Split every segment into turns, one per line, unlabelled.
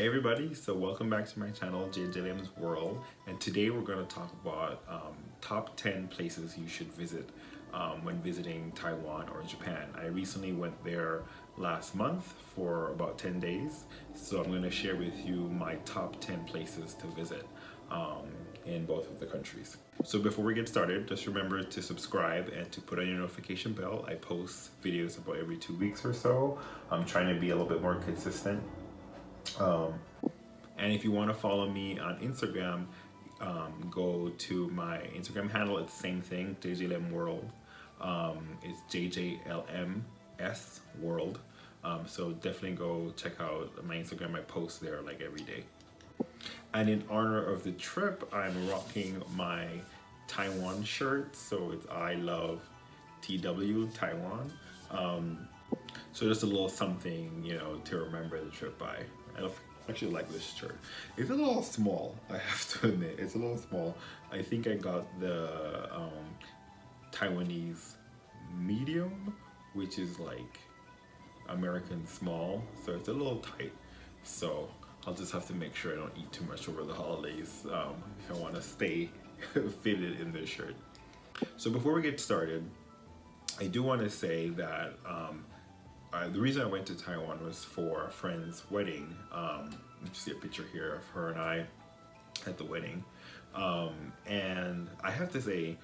Hey everybody, so welcome back to my channel JJLM'S World, and today we're going to talk about top 10 places you should visit when visiting Taiwan or Japan. I recently went there last month for about 10 days, so I'm going to share with you my top 10 places to visit in both of the countries. So before we get started, just remember to subscribe and to put on your notification bell. I post videos about every 2 weeks or so. I'm trying to be a little bit more consistent. And if you want to follow me on Instagram, go to my Instagram handle. It's the same thing, JJLM World. It's JJLM'S World. So definitely go check out my Instagram. I post there like every day. And in honor of the trip, I'm rocking my Taiwan shirt. So it's I love TW Taiwan. So just a little something, you know, to remember the trip by. I actually like this shirt. It's a little small, I have to admit. It's a little small. I think I got the Taiwanese medium, which is like American small. So it's a little tight. So I'll just have to make sure I don't eat too much over the holidays if I want to stay fitted in this shirt. So before we get started, I do want to say that the reason I went to Taiwan was for a friend's wedding. You see a picture here of her and I at the wedding. And I have to say,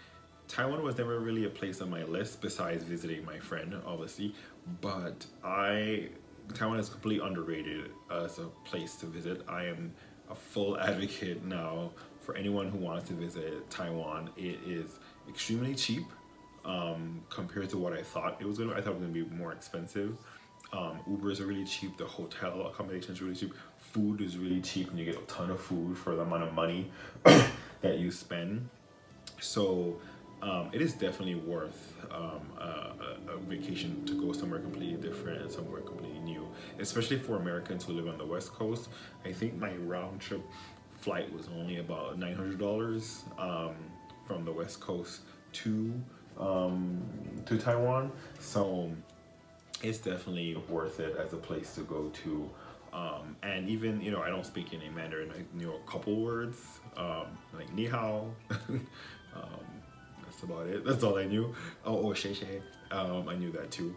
Taiwan was never really a place on my list besides visiting my friend, obviously. But Taiwan is completely underrated as a place to visit. I am a full advocate now for anyone who wants to visit Taiwan. It is extremely cheap. Compared to what I thought it was gonna. I thought it was gonna be more expensive. Ubers are really cheap. The hotel accommodation is really cheap. Food is really cheap, and you get a ton of food for the amount of money that you spend. So it is definitely worth a vacation to go somewhere completely different and somewhere completely new, especially for Americans who live on the West Coast. I think my round trip flight was only about $900 from the West Coast to Taiwan, so it's definitely worth it as a place to go to. And even, you know, I don't speak any Mandarin. I know a couple words, like ni hao. That's about it. That's all I knew. Oh, shay shay. I knew that too.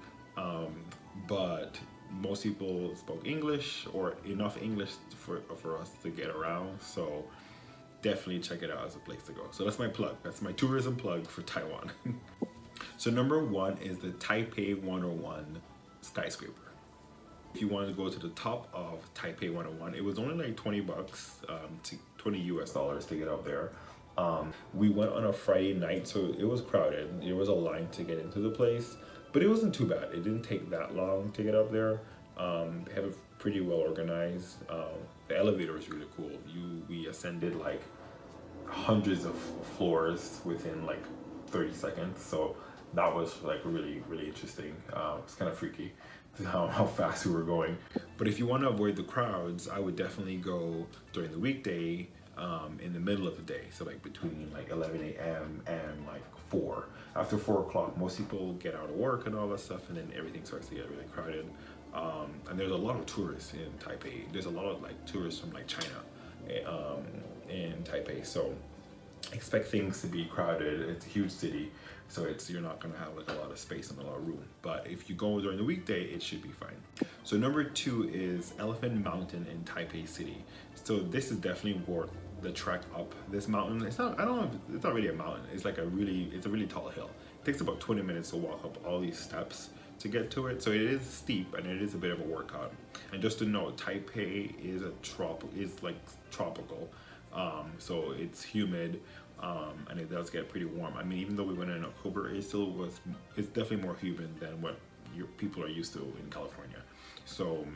But most people spoke English, or enough English for us to get around. So definitely check it out as a place to go. So that's my plug. That's my tourism plug for Taiwan. So number one is the Taipei 101 skyscraper. If you wanted to go to the top of Taipei 101, it was only like 20 bucks, to 20 US dollars to get up there. We went on a Friday night, so it was crowded. There was a line to get into the place, but it wasn't too bad. It didn't take that long to get up there. They have it pretty well organized. The elevator was really cool. We ascended like hundreds of floors within like 30 seconds. So that was like really, really interesting. It's kind of freaky how fast we were going. But if you want to avoid the crowds, I would definitely go during the weekday, in the middle of the day. So like between like 11 a.m. and like 4. After 4 o'clock, most people get out of work and all that stuff, and then everything starts to get really crowded. And there's a lot of tourists in Taipei. There's a lot of like tourists from like China in Taipei. So expect things to be crowded. It's a huge city, so you're not gonna have like a lot of space and a lot of room. But if you go during the weekday, it should be fine. So number 2 is Elephant Mountain in Taipei City. So this is definitely worth the trek up this mountain. It's not really a mountain. It's a really tall hill. It takes about 20 minutes to walk up all these steps to get to it. So it is steep and it is a bit of a workout. And just to note, Taipei is tropical. So it's humid, and it does get pretty warm. I mean, even though we went in October, it's definitely more humid than what people are used to in California. So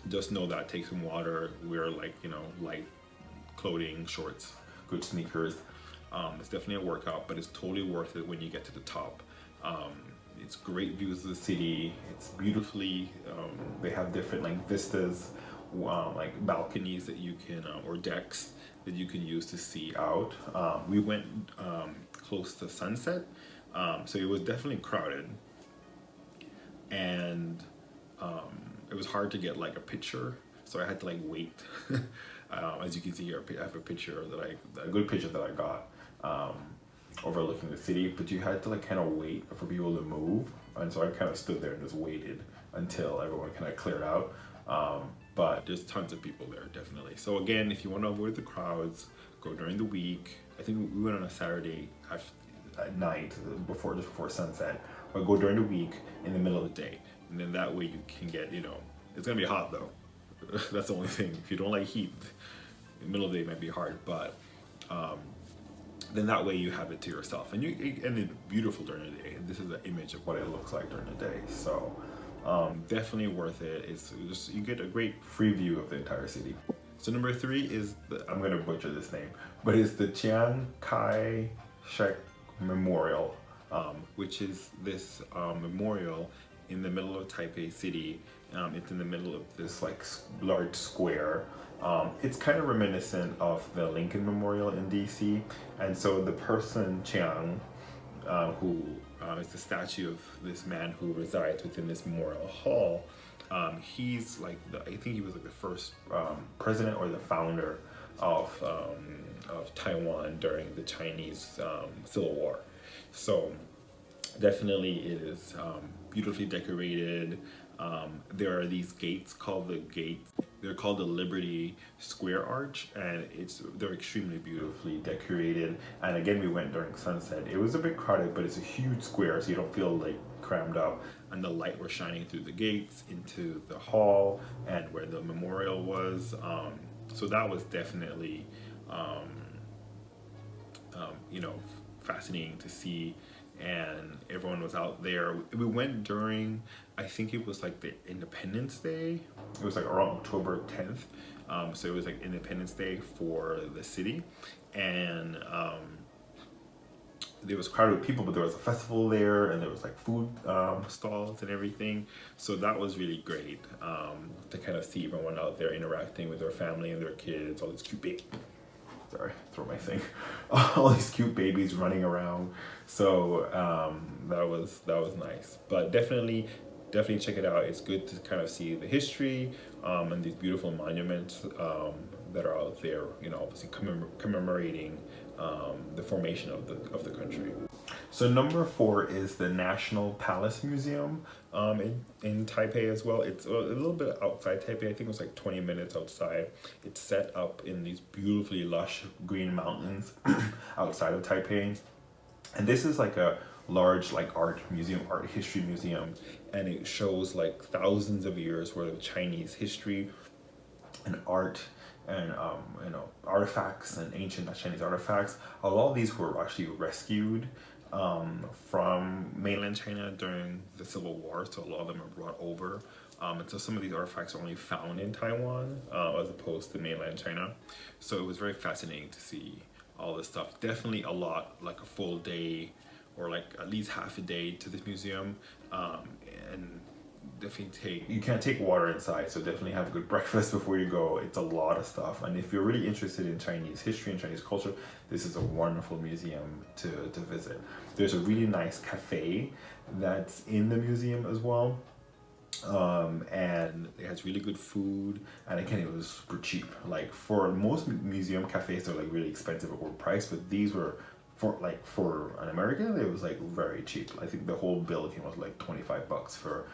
just know that, take some water, wear like, you know, light clothing, shorts, good sneakers. It's definitely a workout, but it's totally worth it when you get to the top. It's great views of the city. It's beautifully, they have different like vistas, like balconies that you can, or decks that you can use to see out. We went close to sunset, so it was definitely crowded, and it was hard to get like a picture so I had to like wait. As you can see here, I have a picture a good picture that I got overlooking the city, but you had to like kind of wait for people to move, and so I kind of stood there and just waited until everyone kind of cleared out. But there's tons of people there, definitely. So again, if you want to avoid the crowds, go during the week. I think we went on a Saturday at night, just before sunset, or go during the week in the middle of the day, and then that way you can get, it's gonna be hot though. That's the only thing. If you don't like heat, in the middle of the day might be hard, but then that way you have it to yourself, and it's beautiful during the day. And this is an image of what it looks like during the day. So definitely worth it. It's just, you get a great free view of the entire city. So number 3 is I'm gonna butcher this name, but it's the Chiang Kai-shek Memorial, which is this memorial in the middle of Taipei city. It's in the middle of this like large square. It's kind of reminiscent of the Lincoln Memorial in DC, and so the person Chiang, who is the statue of this man who resides within this memorial hall, he's like I think he was like the first president or the founder of Taiwan during the Chinese Civil War. So definitely it is beautifully decorated. There are these gates called they're called the Liberty Square Arch, and they're extremely beautifully decorated. And again, we went during sunset. It was a bit crowded, but it's a huge square, so you don't feel like crammed up. And the light was shining through the gates into the hall and where the memorial was. So that was definitely, fascinating to see. And everyone was out there. We went during, I think it was like the Independence Day. It was like around October 10th. So it was like Independence Day for the city. And there was crowded with people, but there was a festival there, and there was like food stalls and everything. So that was really great to kind of see everyone out there interacting with their family and their kids, all these cute babies. Sorry, throw my thing. All these cute babies running around. So that was nice. But definitely check it out. It's good to kind of see the history and these beautiful monuments that are out there. Obviously commemorating the formation of the country. So number 4 is the National Palace Museum in Taipei as well. It's a little bit outside Taipei. I think it was like 20 minutes outside. It's set up in these beautifully lush green mountains outside of Taipei. And this is like a large like art history museum, and it shows like thousands of years worth of Chinese history and art and artifacts and ancient Chinese artifacts. A lot of these were actually rescued from mainland China during the Civil War, so a lot of them are brought over. And so some of these artifacts are only found in Taiwan as opposed to mainland China. So it was very fascinating to see all this stuff. Definitely a lot, like a full day or like at least half a day to this museum. And definitely you can't take water inside, so definitely have a good breakfast before you go. It's a lot of stuff, and if you're really interested in Chinese history and Chinese culture, this is a wonderful museum to visit. There's a really nice cafe that's in the museum as well, and it has really good food, and again, it was super cheap. Like for most museum cafes, they're like really expensive or overpriced, but these were for an American, it was like very cheap. I think the whole bill came was like $25 for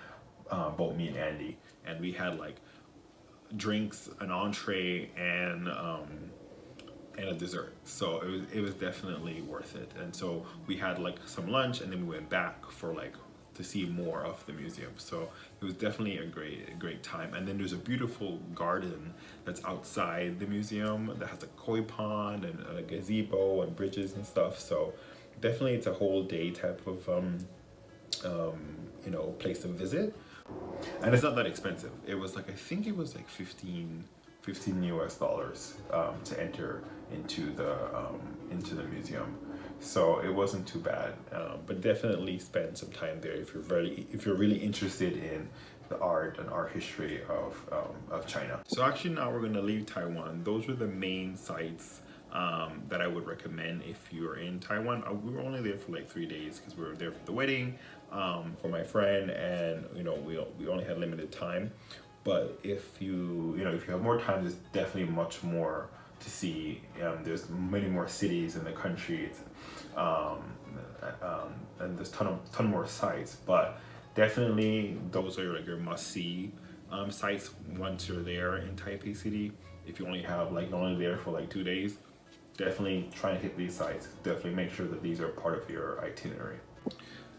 both me and Andy, and we had like drinks, an entree, and a dessert. So it was definitely worth it. And so we had like some lunch, and then we went back for like to see more of the museum. So it was definitely a great time. And then there's a beautiful garden that's outside the museum that has a koi pond and a gazebo and bridges and stuff. So definitely it's a whole day type of place to visit. And it's not that expensive. It was like, I think it was like 15 US dollars to enter into the museum. So it wasn't too bad, but definitely spend some time there if you're really interested in the art and art history of China. So actually now we're gonna leave Taiwan. Those were the main sites that I would recommend if you're in Taiwan. We were only there for like 3 days because we were there for the wedding for my friend, and we only had limited time. But if if you have more time, there's definitely much more to see. There's many more cities in the country, um, and there's ton more sites. But definitely, those are like your must see sites once you're there in Taipei City. If you only have like you're only there for like 2 days, definitely try and hit these sites. Definitely make sure that these are part of your itinerary.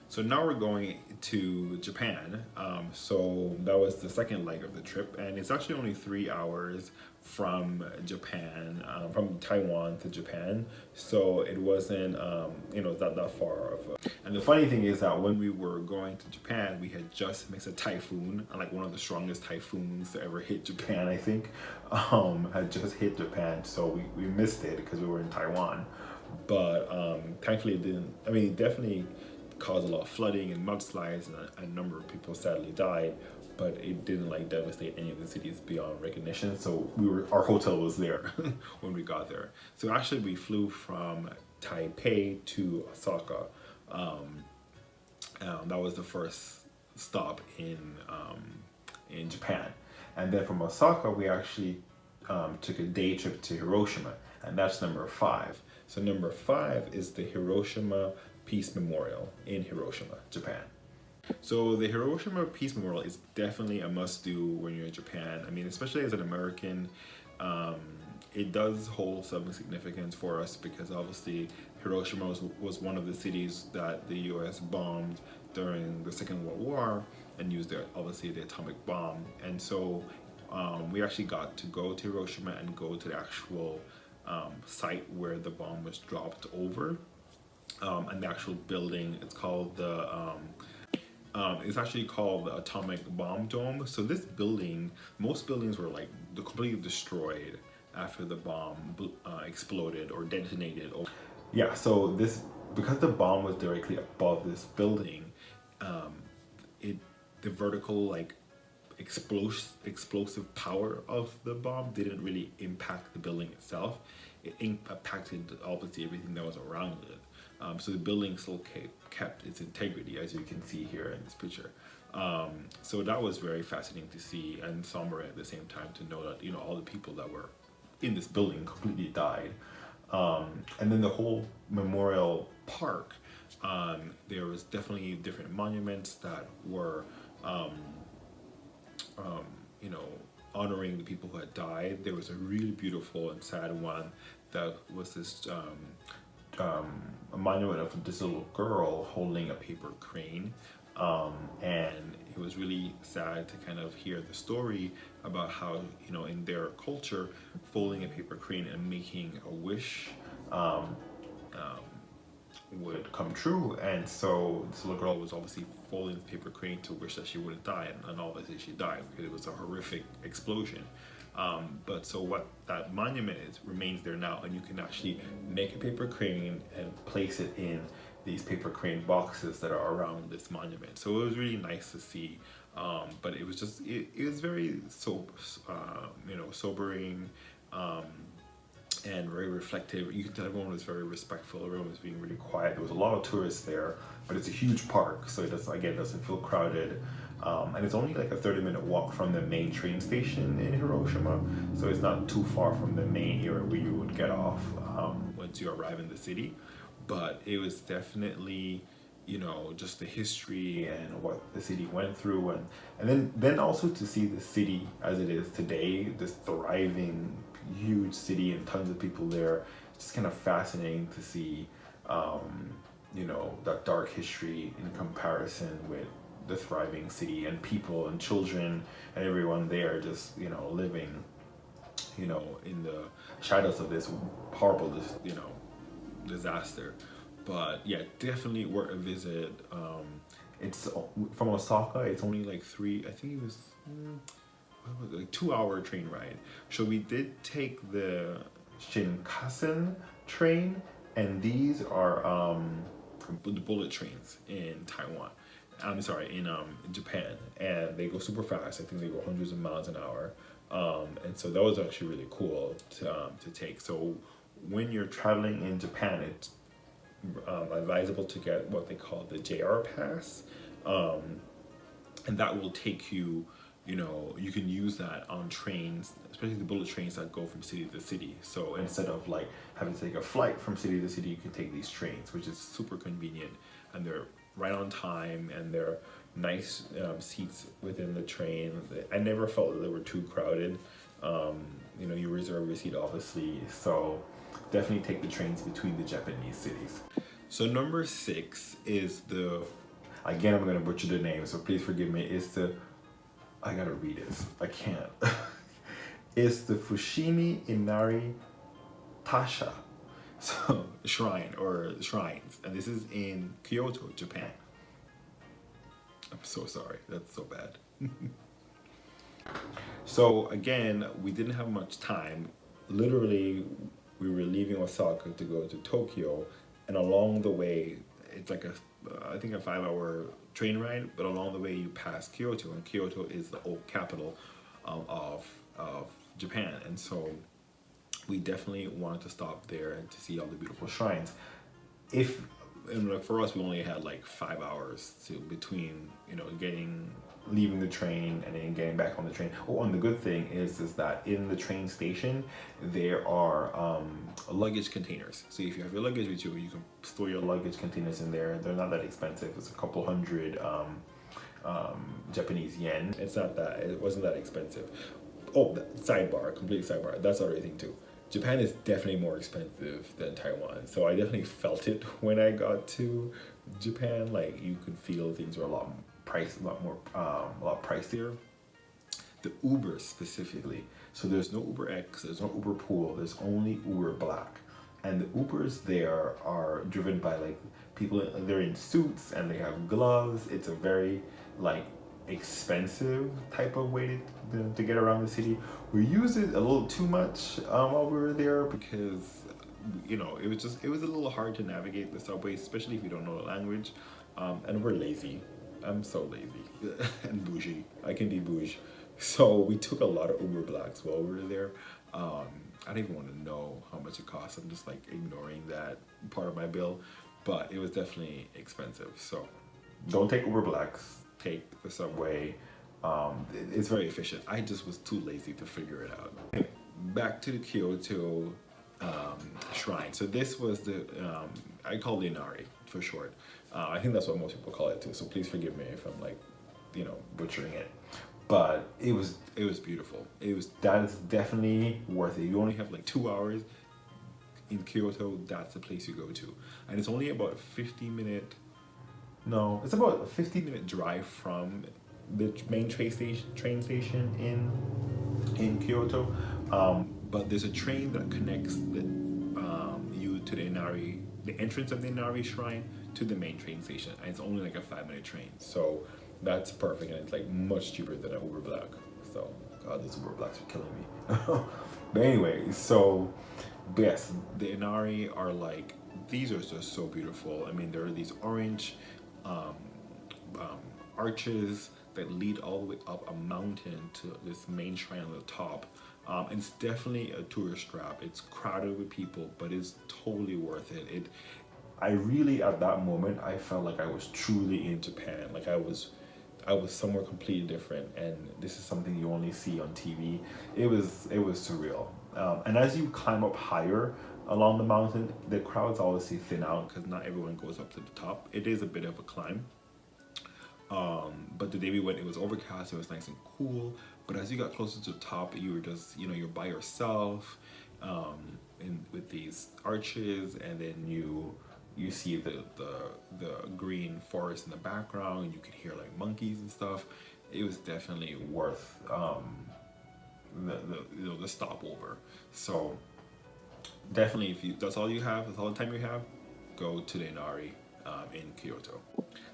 So now we're going to Japan. So that was the second leg of the trip, and it's actually only 3 hours from Japan, from Taiwan to Japan. So it wasn't, not that far of. And the funny thing is that when we were going to Japan, we had just missed a typhoon, like one of the strongest typhoons to ever hit Japan, I think, had just hit Japan. So we missed it because we were in Taiwan. But thankfully it didn't. I mean, it definitely caused a lot of flooding and mudslides, and a number of people sadly died, but it didn't like devastate any of the cities beyond recognition. So our hotel was there when we got there. So actually we flew from Taipei to Osaka. That was the first stop in Japan, and then from Osaka we actually took a day trip to Hiroshima, and that's number 5. So number 5 is the Hiroshima Peace Memorial in Hiroshima, Japan. So the Hiroshima Peace Memorial is definitely a must-do when you're in Japan. I mean, especially as an American, it does hold some significance for us because obviously Hiroshima was one of the cities that the U.S. bombed during the Second World War and used obviously the atomic bomb. And so we actually got to go to Hiroshima and go to the actual site where the bomb was dropped over. And the actual building, it's actually called the Atomic Bomb Dome. So this building, most buildings were like completely destroyed after the bomb exploded or detonated. Yeah, so because the bomb was directly above this building, the vertical like explosive power of the bomb didn't really impact the building itself. It impacted obviously everything that was around it. So the building still kept its integrity, as you can see here in this picture. So that was very fascinating to see, and somber at the same time to know that all the people that were in this building completely died. And then the whole memorial park, there was definitely different monuments that were honoring the people who had died. There was a really beautiful and sad one that was this a monument of this little girl holding a paper crane, and it was really sad to kind of hear the story about how in their culture, folding a paper crane and making a wish would come true. And so this little girl was obviously folding the paper crane to wish that she wouldn't die, and obviously she died because it was a horrific explosion. But so what that monument remains there now, and you can actually make a paper crane and place it in these paper crane boxes that are around this monument. So it was really nice to see, but it was just it was very sobering, and very reflective. You can tell everyone was very respectful. Everyone was being really quiet. There was a lot of tourists there, but it's a huge park, so it doesn't feel crowded. And it's only like a 30-minute walk from the main train station in Hiroshima, so it's not too far from the main area where you would get off once you arrive in the city. But it was definitely, just the history and what the city went through, and then also to see the city as it is today, this thriving, huge city and tons of people there. It's just kind of fascinating to see, that dark history in comparison with the thriving city and people and children and everyone there just living in the shadows of this horrible disaster. But yeah, definitely worth a visit. It's from Osaka, it's only like I think it was like 2-hour train ride. So we did take the Shinkansen train, and these are the bullet trains in Taiwan. I'm sorry, in Japan, and they go super fast. I think they go hundreds of miles an hour, and so that was actually really cool to take. So when you're traveling in Japan, it's advisable to get what they call the JR pass, and that will take you you know, you can use that on trains, especially the bullet trains that go from city to city. So instead of like having to take a flight from city to city, you can take these trains, which is super convenient, and they're right on time, and they're nice seats within the train. I never felt that they were too crowded. You know, you reserve your seat obviously, so definitely take the trains between the Japanese cities. So number 6 is the, again, I'm gonna butcher the name, so please forgive me. It's the, I gotta read this, I can't. It's the Fushimi Inari Tasha, so shrine or shrines, and this is in Kyoto, Japan. I'm so sorry, that's so bad. So again, we didn't have much time. Literally, we were leaving Osaka to go to Tokyo, and along the way, it's like a, I think a 5-hour train ride, but along the way you pass Kyoto, and Kyoto is the old capital of Japan, and so we definitely wanted to stop there and to see all the beautiful shrines. If, and like for us, we only had like 5 hours to between, you know, leaving the train and then getting back on the train. Oh, and the good thing is that in the train station there are luggage containers. So if you have your luggage with you, you can store your luggage containers in there. They're not that expensive. It's a couple hundred Japanese yen. It wasn't that expensive. Oh, sidebar, complete sidebar. That's another thing too. Japan is definitely more expensive than Taiwan, so I definitely felt it when I got to Japan. Like, you could feel things were a lot pricier. The Uber specifically. So there's no Uber X, there's no Uber Pool, there's only Uber Black, and the Ubers there are driven by like people. They're in suits and they have gloves. It's a very like expensive type of way to get around the city. We used it a little too much while we were there, because you know, it was a little hard to navigate the subways, especially if you don't know the language, and we're lazy. I'm so lazy and bougie. I can be bougie. So we took a lot of Uber Blacks while we were there. I don't even want to know how much it costs. I'm just like ignoring that part of my bill, but it was definitely expensive. So don't take Uber Blacks, take the subway. It's very efficient. I just was too lazy to figure it out. Anyway, back to the Kyoto shrine. So this was the, I call it Inari for short. I think that's what most people call it too. So please forgive me if I'm like, you know, butchering it. But it was beautiful. That is definitely worth it. You only have like 2 hours in Kyoto. That's the place you go to, and it's only about it's about a 15-minute drive from the main train station in Kyoto. But there's a train that connects you to the Inari, the entrance of the Inari shrine, to the main train station, and it's only like a 5-minute train. So that's perfect, and it's like much cheaper than an Uber Black. So God, these Uber Blacks are killing me. But anyway, so yes, the Inari are like, these are just so beautiful. I mean, there are these orange arches that lead all the way up a mountain to this main shrine on the top. It's definitely a tourist trap. It's crowded with people, but it's totally worth it. I really, at that moment, I felt like I was truly in Japan. Like I was somewhere completely different, and this is something you only see on TV. It was surreal. And as you climb up higher along the mountain, the crowds obviously thin out because not everyone goes up to the top. It is a bit of a climb. But the day we went, it was overcast. It was nice and cool. But as you got closer to the top, you were just, you know, you're by yourself, with these arches, and then you see the green forest in the background, and you could hear like monkeys and stuff. It was definitely worth the stopover. So definitely, if that's all you have, that's all the time you have, go to the Inari in Kyoto.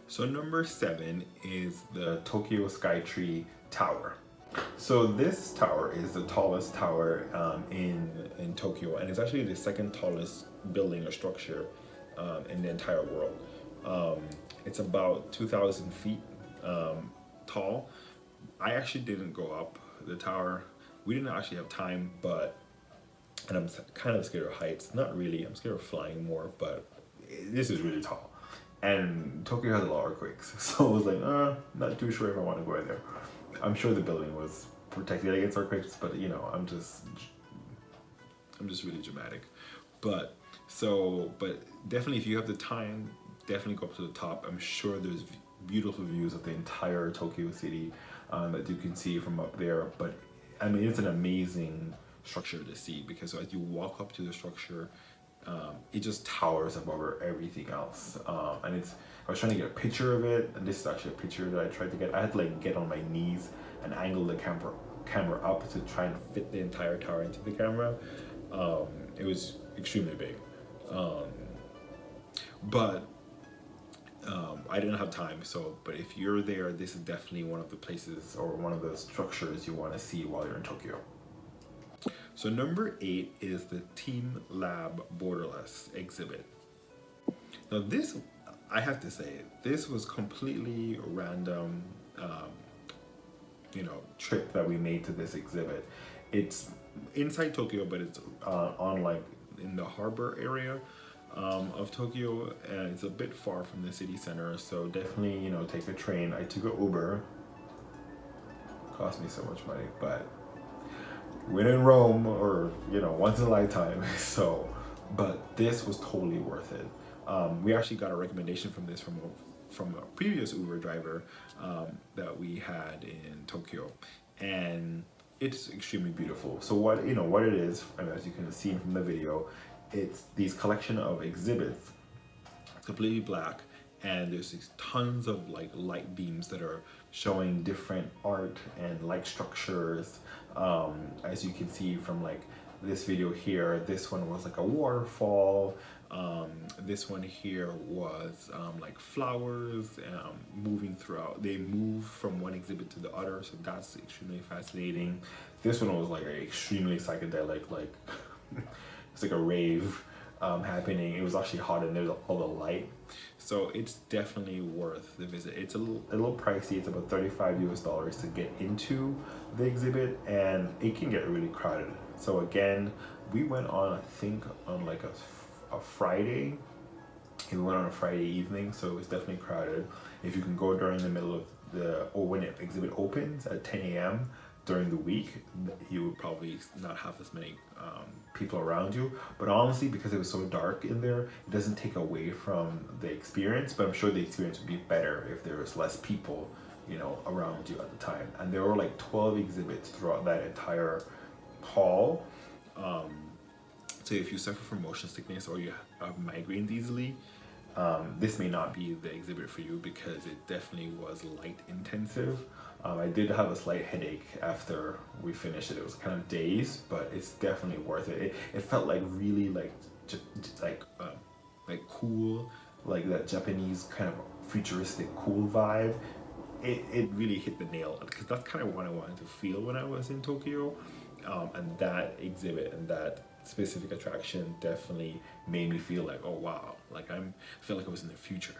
So number 7 is the Tokyo Skytree Tower. So this tower is the tallest tower in Tokyo, and it's actually the second tallest building or structure in the entire world. It's about 2,000 feet tall. I actually didn't go up the tower. We didn't actually have time, and I'm kind of scared of heights. Not really, I'm scared of flying more, but this is really tall. And Tokyo has a lot of earthquakes, so I was like, not too sure if I want to go in there. I'm sure the building was protected against earthquakes, but you know, I'm just really dramatic. But definitely if you have the time, definitely go up to the top. I'm sure there's beautiful views of the entire Tokyo city that you can see from up there. But I mean, it's an amazing structure to see, because as you walk up to the structure, it just towers above everything else. And I was trying to get a picture of it, and this is actually a picture that I tried to get. I had to like get on my knees and angle the camera up to try and fit the entire tower into the camera. It was extremely big. But I didn't have time, but if you're there, this is definitely one of the places or one of the structures you want to see while you're in Tokyo. So number 8 is the TeamLab Borderless exhibit. Now this, I have to say, this was completely random, trip that we made to this exhibit. It's inside Tokyo, but it's on like in the harbor area of Tokyo, and it's a bit far from the city center. So definitely, take a train. I took an Uber. Cost me so much money, but when in Rome, or once in a lifetime. So, but this was totally worth it. We actually got a recommendation from this from a previous Uber driver that we had in Tokyo, and it's extremely beautiful. So what it is, and as you can see from the video, it's these collection of exhibits, completely black, and there's these tons of like light beams that are showing different art and light structures. As you can see from like this video here, this one was like a waterfall. This one here was like flowers moving throughout. They move from one exhibit to the other, so that's extremely fascinating. This one was like extremely psychedelic, like it's like a rave happening. It was actually hot and there's all the light, so it's definitely worth the visit. It's a little pricey. It's about $35 to get into the exhibit, and it can get really crowded. So again, we went on, I think on like a Friday. We went on a Friday evening, so it was definitely crowded. If you can go during the middle of when the exhibit opens at 10 a.m. during the week, you would probably not have as many people around you. But honestly, because it was so dark in there, it doesn't take away from the experience, but I'm sure the experience would be better if there was less people around you at the time. And there were like 12 exhibits throughout that entire hall. So if you suffer from motion sickness or you have migraines easily, this may not be the exhibit for you, because it definitely was light intensive. I did have a slight headache after we finished it. It was kind of dazed, but it's definitely worth it. It felt like really like cool, like that Japanese kind of futuristic cool vibe. It really hit the nail, because that's kind of what I wanted to feel when I was in Tokyo. And that exhibit and that specific attraction definitely made me feel like, oh wow, like I feel like I was in the future.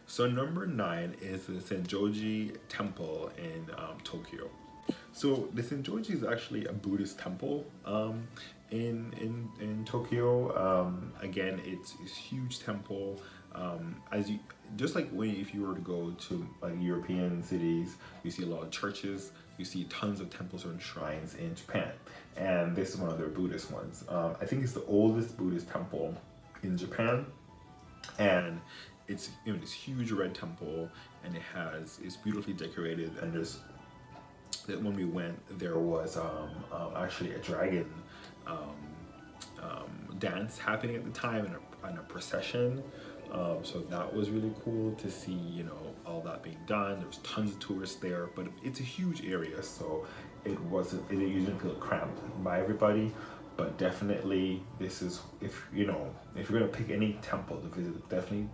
So number 9 is the Senso-ji Temple in Tokyo. So the Senso-ji is actually a Buddhist temple in Tokyo. Again, it's a huge temple. Just like if you were to go to like European cities, you see a lot of churches, you see tons of temples and shrines in Japan, and this is one of their Buddhist ones. I think it's the oldest Buddhist temple in Japan, and it's this huge red temple, and it's beautifully decorated. And when we went, there was actually a dragon dance happening at the time, and a procession. So that was really cool to see, all that being done. There was tons of tourists there, but it's a huge area, so it didn't feel cramped by everybody. But definitely, this is, if you're gonna pick any temple to visit, definitely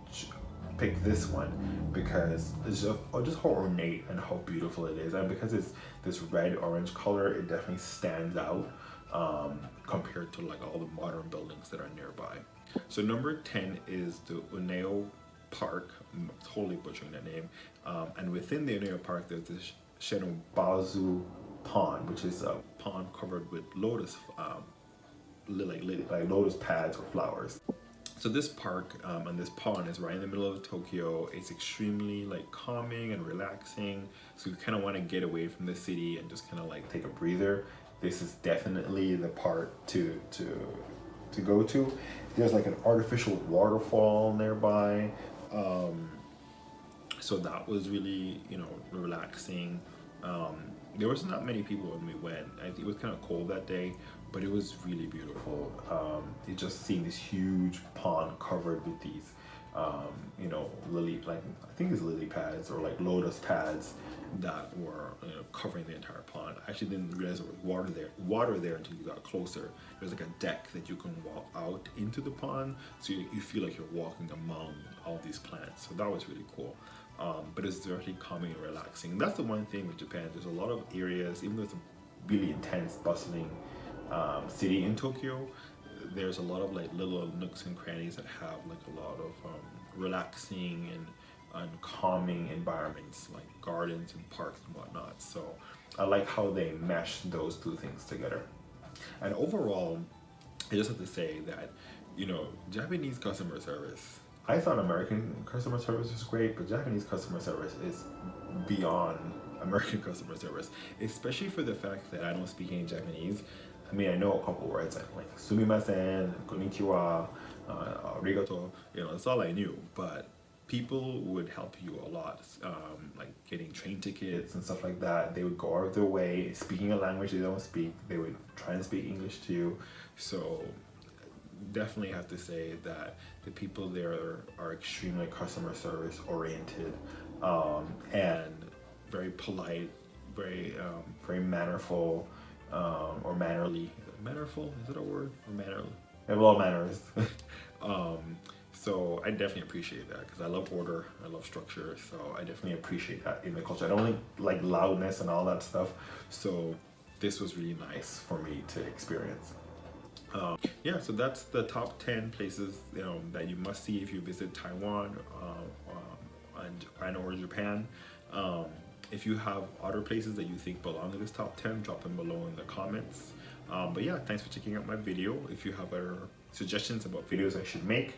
pick this one, because it's just how ornate and how beautiful it is, and because it's this red orange color, it definitely stands out compared to like all the modern buildings that are nearby. So number 10 is the Ueno Park. I'm totally butchering that name. And within the Ueno Park, there's this Shenobazu pond, which is a pond covered with lotus, like lotus pads or flowers. So this park and this pond is right in the middle of Tokyo. It's extremely like calming and relaxing. So you kind of want to get away from the city and just kind of like take a breather. This is definitely the part to go to. There's like an artificial waterfall nearby. So that was really, you know, relaxing. There was not many people when we went. I think it was kind of cold that day, but it was really beautiful. It just seeing this huge pond covered with these, you know, lily, like I think it's lily pads or like lotus pads that were, you know, covering the entire pond. I actually didn't realize there was water there until you got closer. There's like a deck that you can walk out into the pond, so you feel like you're walking among all these plants. So that was really cool. But it's very calming and relaxing. And that's the one thing with Japan. There's a lot of areas, even though it's a really intense, bustling city in Tokyo, there's a lot of like little nooks and crannies that have like a lot of relaxing and calming environments, like gardens and parks and whatnot. So I like how they mesh those two things together. And overall, I just have to say that, you know, Japanese customer service, I thought American customer service was great, but Japanese customer service is beyond American customer service, especially for the fact that I don't speak any Japanese. I mean, I know a couple words like sumimasen, konnichiwa, arigato, you know, that's all I knew, but people would help you a lot, like getting train tickets and stuff like that. They would go out of their way, speaking a language they don't speak, they would try and speak English to you. So definitely have to say that the people there are extremely customer service oriented, and very polite, very mannerful, or mannerly. Mannerful, is it a word? Or mannerly? They have a lot of manners. So I definitely appreciate that because I love order, I love structure, so I definitely appreciate that in the culture. I don't like loudness and all that stuff, so this was really nice for me to experience. Yeah, so that's the top 10 places, you know, that you must see if you visit Taiwan and or Japan. If you have other places that you think belong in this top 10, drop them below in the comments. But yeah, thanks for checking out my video. If you have other suggestions about videos I should make,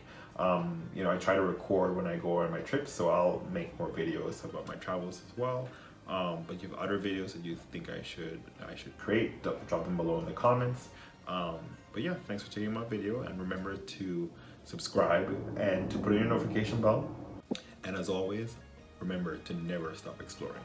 you know, I try to record when I go on my trips, so I'll make more videos about my travels as well. But if you have other videos that you think I should create, drop them below in the comments. But yeah, thanks for checking my video, and remember to subscribe and to put in your notification bell. And as always, remember to never stop exploring.